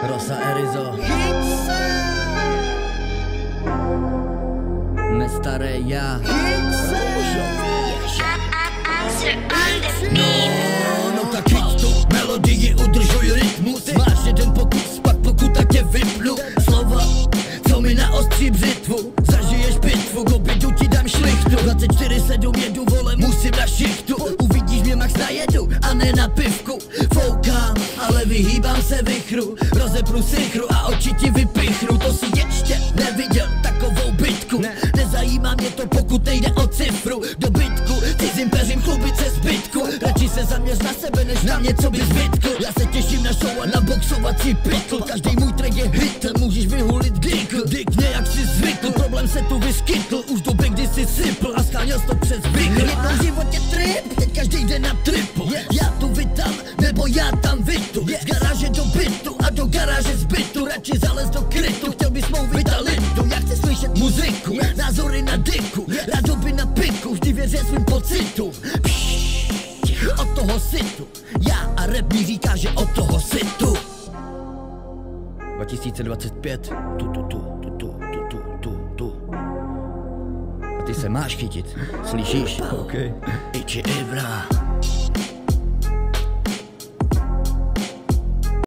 Rosa Erizo. Nestaré já. No tak chyť tu melodii, udržuj rytmus. Máš jeden pokus, pak pokud tak tě vypnu. Slova, co mi naostří břitvu. Zažiješ bitvu, k obědu ti dám šlichtu. 24/7 jedu, vole, musím na šichtu. Uvidíš mě max na jedu a ne na pivku. Foukám, ale vyhýbám se vichru. Rozepnu sychru a oči ti vypichnu. To si ještě neviděl takovou bitku. Nezajímá mě to, pokud nejde o cifru. Do bytku, cizím peřím chlubit se zbytku. Radši se zaměř na sebe, než na mě, co by zbytkl. Já se těším na show a na boxovací pytl. Každý můj track je hit, můžeš vyhulit kdykl. Dick nějak si zvykl, problém se tu vyskytl. Už doby, kdy si sypl a scháněl to přes vykl. Jednou v životě trip, teď každý jde na tripu. Já tu vytam, nebo já tam vytu. Z garáže do bytu a do garáže z bytu. Radši zalez do krytu, chtěl bys mou vitalitu. Já chci slyšet muziku, názory na diku. Radoby na piku, vždy věřím svým pocitům. Od toho situ, já a rap mi říká, že od toho situ. 2025. A ty se máš chytit, slyšíš? Okay. Ichi Ibra.